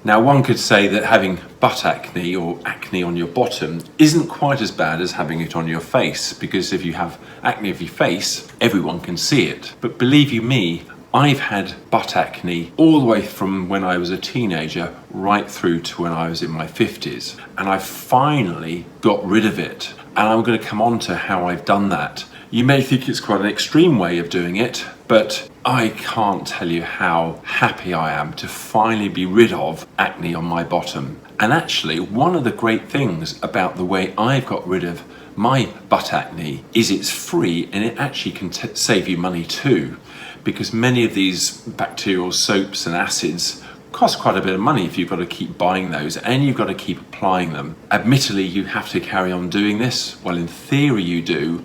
Now, one could say that having butt acne or acne on your bottom isn't quite as bad as having it on your face, because if you have acne of your face, everyone can see it. But believe you me, I've had butt acne all the way from when I was a teenager right through to when I was in my 50s, and I finally got rid of it. And I'm going to come on to how I've done that. You may think it's quite an extreme way of doing it, but I can't tell you how happy I am to finally be rid of acne on my bottom. And actually, one of the great things about the way I've got rid of my butt acne is it's free, and it actually can save you money too, because many of these bacterial soaps and acids cost quite a bit of money if you've got to keep buying those, and you've got to keep applying them. Admittedly, you have to carry on doing this. Well, in theory you do.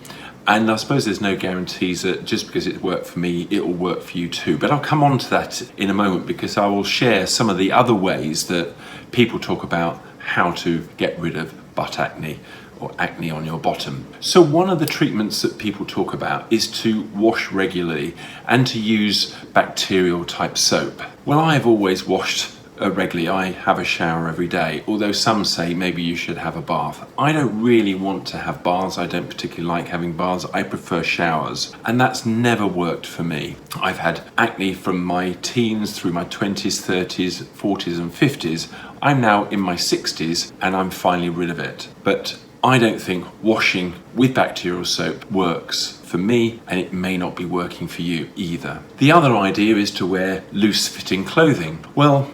And I suppose there's no guarantees that just because it worked for me, it will work for you too. But I'll come on to that in a moment, because I will share some of the other ways that people talk about how to get rid of butt acne or acne on your bottom. So one of the treatments that people talk about is to wash regularly and to use bacterial type soap. Well, I've always washed regularly. I have a shower every day, although some say maybe you should have a bath. I don't really want to have baths. I don't particularly like having baths. I prefer showers, and that's never worked for me. I've had acne from my teens through my 20s, 30s, 40s and 50s. I'm now in my 60s and I'm finally rid of it. But I don't think washing with bacterial soap works for me, and it may not be working for you either. The other idea is to wear loose-fitting clothing. Well,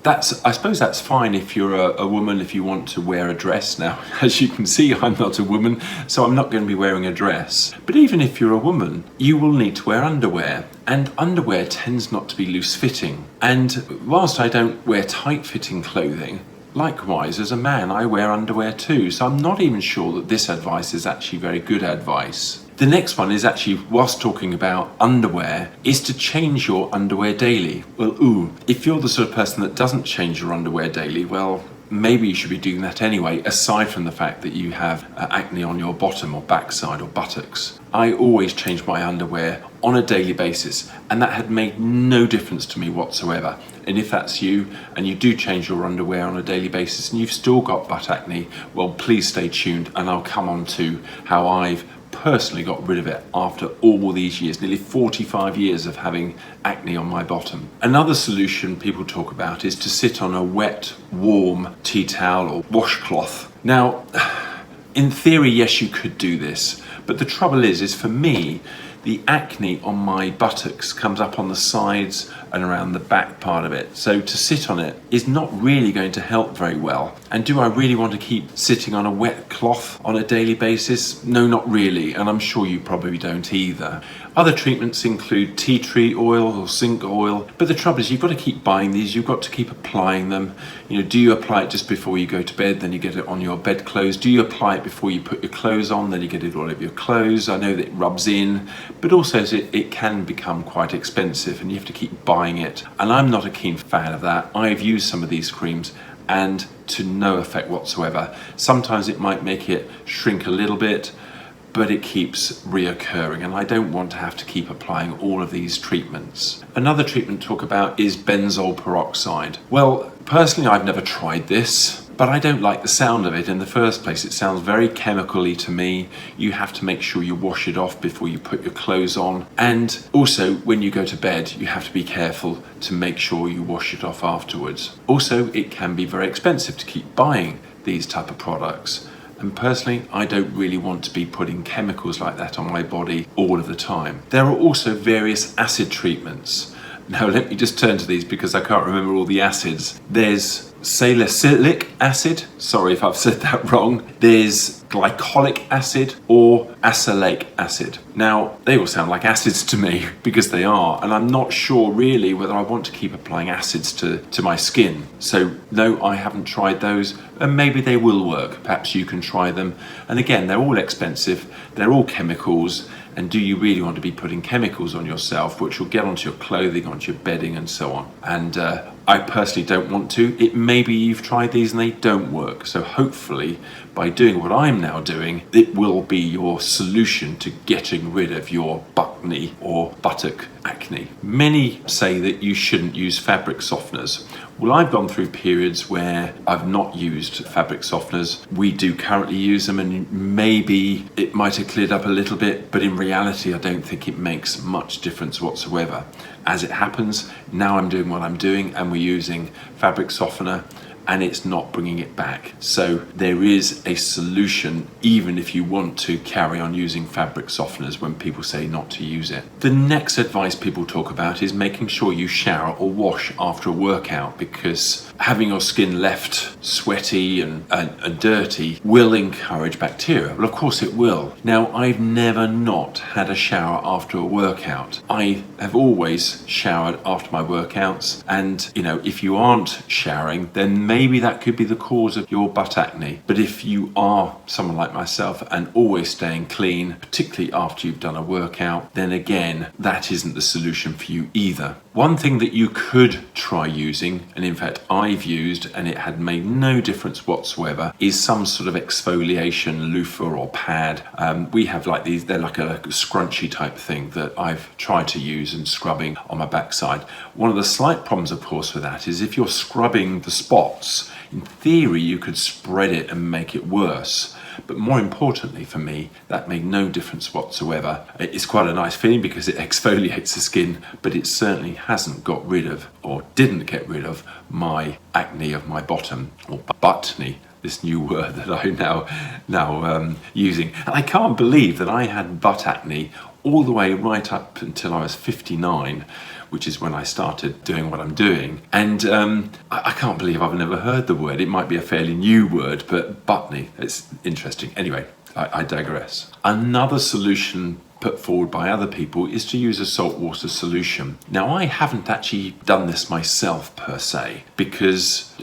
I suppose that's fine if you're a woman, if you want to wear a dress. Now, as you can see, I'm not a woman, so I'm not going to be wearing a dress. But even if you're a woman, you will need to wear underwear, and underwear tends not to be loose-fitting. And whilst I don't wear tight-fitting clothing, likewise, as a man, I wear underwear too, so I'm not even sure that this advice is actually very good advice. The next one is actually, whilst talking about underwear, is to change your underwear daily. Well, if you're the sort of person that doesn't change your underwear daily, well, maybe you should be doing that anyway, aside from the fact that you have acne on your bottom or backside or buttocks. I always change my underwear on a daily basis, and that had made no difference to me whatsoever. And if that's you, and you do change your underwear on a daily basis and you've still got butt acne, well, please stay tuned, and I'll come on to how I've personally got rid of it after all these years, nearly 45 years of having acne on my bottom. Another solution people talk about is to sit on a wet, warm tea towel or washcloth. Now, in theory, yes, you could do this, but the trouble is for me, the acne on my buttocks comes up on the sides and around the back part of it. So to sit on it is not really going to help very well. And do I really want to keep sitting on a wet cloth on a daily basis? No, not really. And I'm sure you probably don't either. Other treatments include tea tree oil or zinc oil. But the trouble is you've got to keep buying these. You've got to keep applying them. Do you apply it just before you go to bed? Then you get it on your bedclothes. Do you apply it before you put your clothes on? Then you get it all over your clothes. I know that it rubs in, but also it can become quite expensive and you have to keep buying it. And I'm not a keen fan of that. I've used some of these creams and to no effect whatsoever. Sometimes it might make it shrink a little bit, but it keeps reoccurring, and I don't want to have to keep applying all of these treatments. Another treatment to talk about is benzoyl peroxide. Well, personally, I've never tried this, but I don't like the sound of it in the first place. It sounds very chemically to me. You have to make sure you wash it off before you put your clothes on. And also, when you go to bed, you have to be careful to make sure you wash it off afterwards. Also, it can be very expensive to keep buying these type of products. And personally, I don't really want to be putting chemicals like that on my body all of the time. There are also various acid treatments. Now, let me just turn to these because I can't remember all the acids. There's salicylic acid, sorry if I've said that wrong. There's glycolic acid or acelaic acid. Now, they all sound like acids to me because they are, and I'm not sure really whether I want to keep applying acids to my skin. So no, I haven't tried those, and maybe they will work. Perhaps you can try them. And again, they're all expensive, they're all chemicals, and do you really want to be putting chemicals on yourself which will get onto your clothing, onto your bedding and so on? And I personally don't want to. It maybe you've tried these and they don't work. So hopefully by doing what I'm now doing, it will be your solution to getting rid of your Buttne or buttock acne. Many say that you shouldn't use fabric softeners. Well, I've gone through periods where I've not used fabric softeners. We do currently use them, and maybe it might have cleared up a little bit, but in reality, I don't think it makes much difference whatsoever. As it happens, now I'm doing what I'm doing, and we're using fabric softener, and it's not bringing it back. So there is a solution, even if you want to carry on using fabric softeners when people say not to use it. The next advice people talk about is making sure you shower or wash after a workout, because having your skin left sweaty and dirty will encourage bacteria. Well, of course it will. Now, I've never not had a shower after a workout. I have always showered after my workouts, and if you aren't showering, then maybe that could be the cause of your butt acne. But if you are someone like myself and always staying clean, particularly after you've done a workout, then again, that isn't the solution for you either. One thing that you could try using, and in fact I've used and it had made no difference whatsoever, is some sort of exfoliation loofah or pad. We have like these, they're like a scrunchy type thing that I've tried to use and scrubbing on my backside. One of the slight problems, of course, with that is if you're scrubbing the spots, in theory you could spread it and make it worse. But more importantly for me, that made no difference whatsoever. It's quite a nice feeling because it exfoliates the skin, but it certainly hasn't got rid of, or didn't get rid of, my acne of my bottom, or Buttne, this new word that I'm now using. And I can't believe that I had butt acne all the way right up until I was 59, which is when I started doing what I'm doing. And I can't believe I've never heard the word. It might be a fairly new word, but Buttne, it's interesting. Anyway, I digress. Another solution put forward by other people is to use a saltwater solution. Now, I haven't actually done this myself per se, because,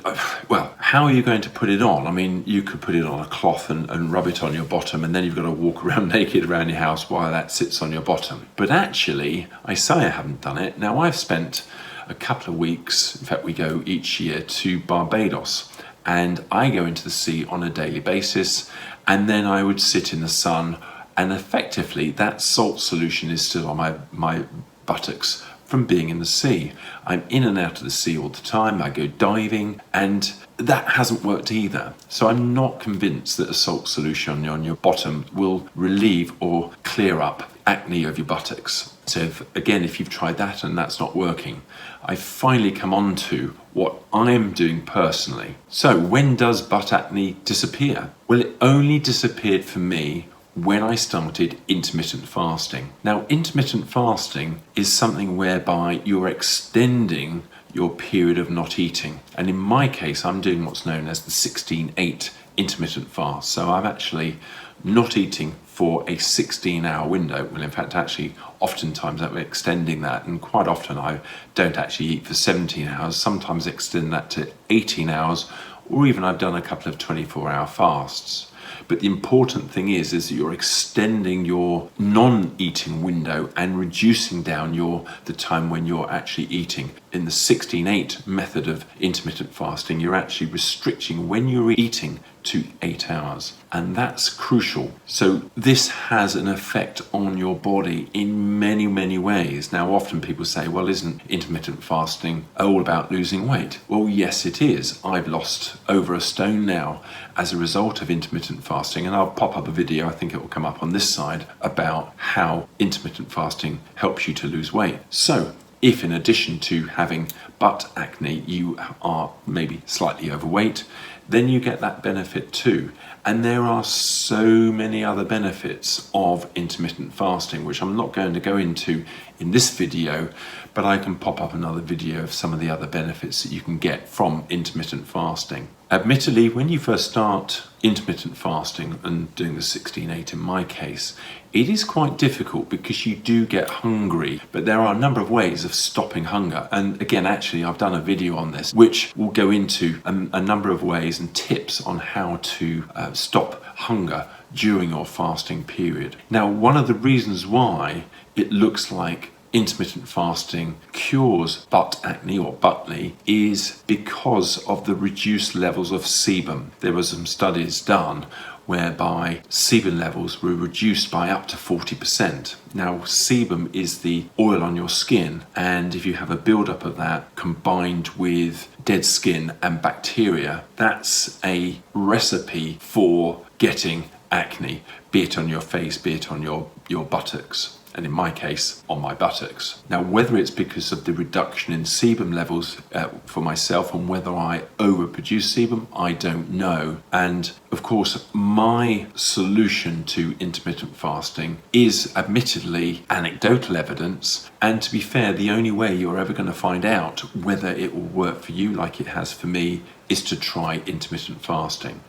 well, how are you going to put it on? I mean, you could put it on a cloth and rub it on your bottom, and then you've got to walk around naked around your house while that sits on your bottom. But actually, I say I haven't done it. Now, I've spent a couple of weeks, in fact, we go each year to Barbados, and I go into the sea on a daily basis, and then I would sit in the sun, and effectively that salt solution is still on my buttocks from being in the sea. I'm in and out of the sea all the time. I go diving, and that hasn't worked either. So I'm not convinced that a salt solution on your bottom will relieve or clear up acne of your buttocks. So if you've tried that and that's not working, I've finally come on to what I'm doing personally. So when does butt acne disappear? Well, it only disappeared for me when I started intermittent fasting. Now, intermittent fasting is something whereby you're extending your period of not eating. And in my case, I'm doing what's known as the 16-8 intermittent fast. So I'm actually not eating for a 16-hour window. Well, in fact, actually, oftentimes I'm extending that, and quite often I don't actually eat for 17 hours, sometimes extend that to 18 hours, or even I've done a couple of 24-hour fasts. But the important thing is that you're extending your non-eating window and reducing down the time when you're actually eating. In the 16-8 method of intermittent fasting, you're actually restricting when you're eating to 8 hours. And that's crucial. So this has an effect on your body in many, many ways. Now, often people say, well, isn't intermittent fasting all about losing weight? Well, yes, it is. I've lost over a stone now as a result of intermittent fasting. And I'll pop up a video, I think it will come up on this side, about how intermittent fasting helps you to lose weight. So if in addition to having butt acne, you are maybe slightly overweight, then you get that benefit too. And there are so many other benefits of intermittent fasting, which I'm not going to go into in this video, but I can pop up another video of some of the other benefits that you can get from intermittent fasting. Admittedly, when you first start intermittent fasting and doing the 16-8 in my case, it is quite difficult because you do get hungry, but there are a number of ways of stopping hunger. And again, actually, I've done a video on this, which will go into a number of ways and tips on how to stop hunger during your fasting period. Now, one of the reasons why it looks like intermittent fasting cures butt acne or Buttne is because of the reduced levels of sebum. There were some studies done whereby sebum levels were reduced by up to 40%. Now, sebum is the oil on your skin, and if you have a buildup of that combined with dead skin and bacteria, that's a recipe for getting acne, be it on your face, be it on your buttocks, and in my case, on my buttocks. Now, whether it's because of the reduction in sebum levels for myself and whether I overproduce sebum, I don't know. And of course, my solution to intermittent fasting is admittedly anecdotal evidence. And to be fair, the only way you're ever going to find out whether it will work for you like it has for me is to try intermittent fasting.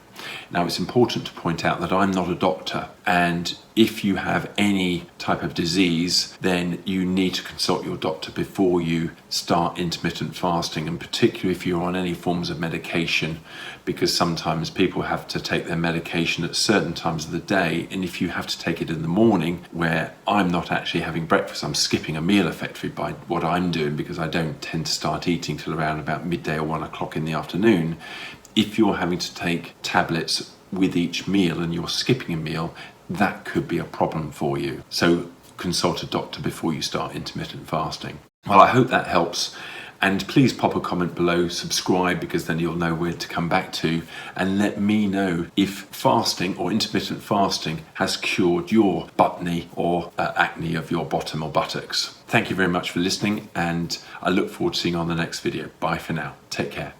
Now, it's important to point out that I'm not a doctor, and if you have any type of disease, then you need to consult your doctor before you start intermittent fasting, and particularly if you're on any forms of medication, because sometimes people have to take their medication at certain times of the day, and if you have to take it in the morning, where I'm not actually having breakfast, I'm skipping a meal effectively by what I'm doing, because I don't tend to start eating till around about midday or 1 o'clock in the afternoon. If you're having to take tablets with each meal and you're skipping a meal, that could be a problem for you. So consult a doctor before you start intermittent fasting. Well, I hope that helps. And please pop a comment below, subscribe, because then you'll know where to come back to, and let me know if fasting or intermittent fasting has cured your Buttne or acne of your bottom or buttocks. Thank you very much for listening, and I look forward to seeing you on the next video. Bye for now. Take care.